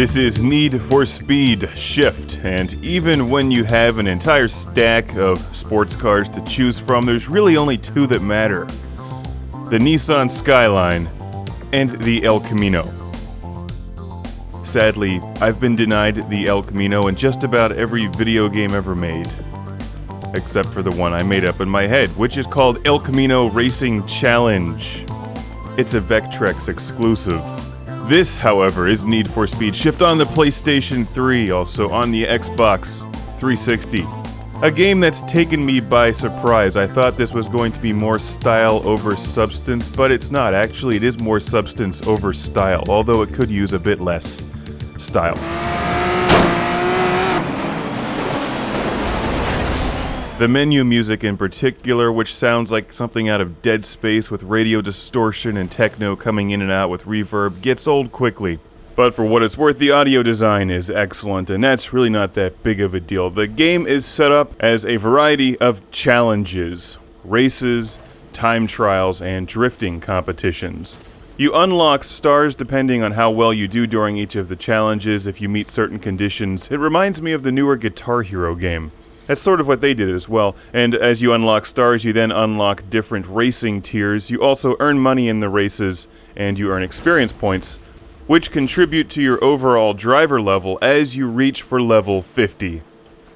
This is Need for Speed Shift, and even when you have an entire stack of sports cars to choose from, there's really only two that matter. The Nissan Skyline and the El Camino. Sadly, I've been denied the El Camino in just about every video game ever made. Except for the one I made up in my head, which is called El Camino Racing Challenge. It's a Vectrex exclusive. This, however, is Need for Speed Shift on the PlayStation 3, also on the Xbox 360. A game that's taken me by surprise. I thought this was going to be more style over substance, but it's not. Actually, it is more substance over style, although it could use a bit less style. The menu music in particular, which sounds like something out of Dead Space with radio distortion and techno coming in and out with reverb, gets old quickly. But for what it's worth, the audio design is excellent, and that's really not that big of a deal. The game is set up as a variety of challenges, races, time trials, and drifting competitions. You unlock stars depending on how well you do during each of the challenges if you meet certain conditions. It reminds me of the newer Guitar Hero game. That's sort of what they did as well, and as you unlock stars, you then unlock different racing tiers. You also earn money in the races, and you earn experience points, which contribute to your overall driver level as you reach for level 50.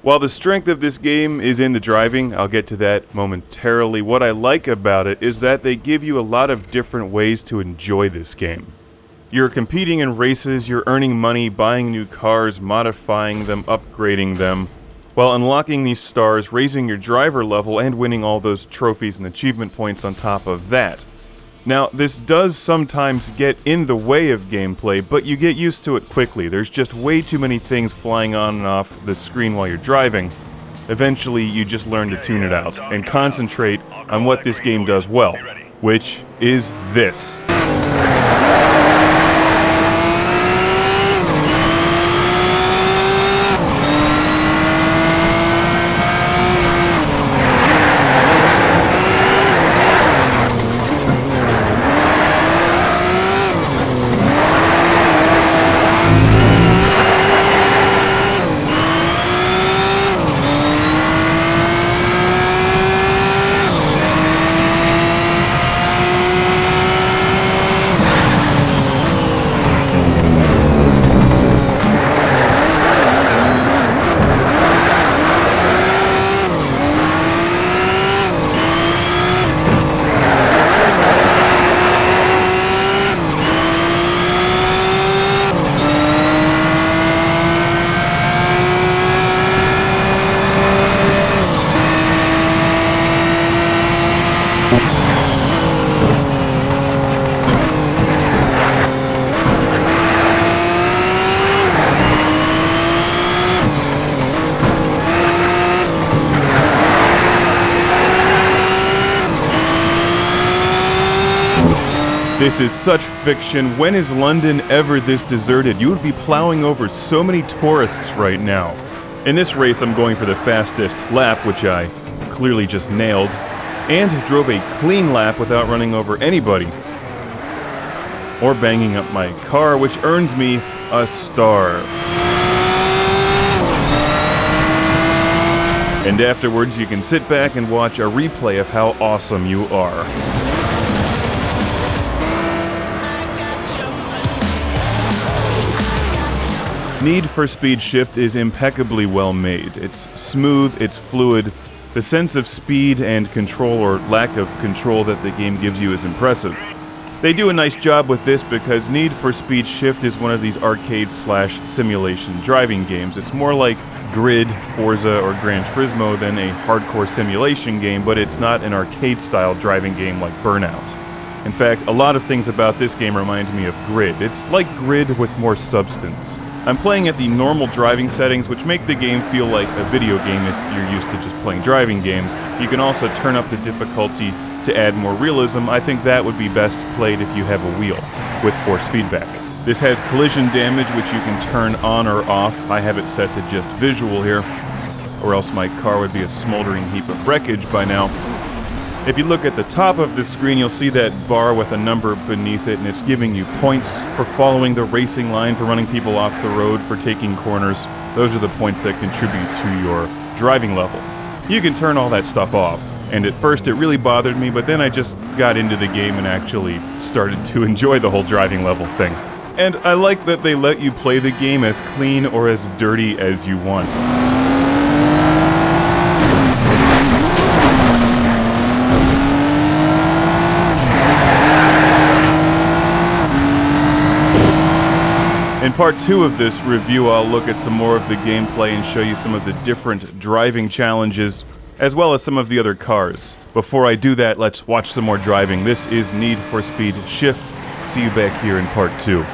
While the strength of this game is in the driving, I'll get to that momentarily, what I like about it is that they give you a lot of different ways to enjoy this game. You're competing in races, you're earning money, buying new cars, modifying them, upgrading them, while unlocking these stars, raising your driver level, and winning all those trophies and achievement points on top of that. Now, this does sometimes get in the way of gameplay, but you get used to it quickly. There's just way too many things flying on and off the screen while you're driving. Eventually, you just learn to tune it out and concentrate on what this game does well, which is this. This is such fiction. When is London ever this deserted? You would be plowing over so many tourists right now. In this race, I'm going for the fastest lap, which I clearly just nailed, and drove a clean lap without running over anybody or banging up my car, which earns me a star. And afterwards, you can sit back and watch a replay of how awesome you are. Need for Speed Shift is impeccably well made. It's smooth, it's fluid. The sense of speed and control, or lack of control, that the game gives you is impressive. They do a nice job with this because Need for Speed Shift is one of these arcade/simulation driving games. It's more like Grid, Forza, or Gran Turismo than a hardcore simulation game, but it's not an arcade-style driving game like Burnout. In fact, a lot of things about this game remind me of Grid. It's like Grid with more substance. I'm playing at the normal driving settings, which make the game feel like a video game if you're used to just playing driving games. You can also turn up the difficulty to add more realism. I think that would be best played if you have a wheel with force feedback. This has collision damage, which you can turn on or off. I have it set to just visual here, or else my car would be a smoldering heap of wreckage by now. If you look at the top of the screen, you'll see that bar with a number beneath it, and it's giving you points for following the racing line, for running people off the road, for taking corners. Those are the points that contribute to your driving level. You can turn all that stuff off, and at first it really bothered me, but then I just got into the game and actually started to enjoy the whole driving level thing. And I like that they let you play the game as clean or as dirty as you want. In part 2 of this review, I'll look at some more of the gameplay and show you some of the different driving challenges, as well as some of the other cars. Before I do that, let's watch some more driving. This is Need for Speed Shift. See you back here in part 2.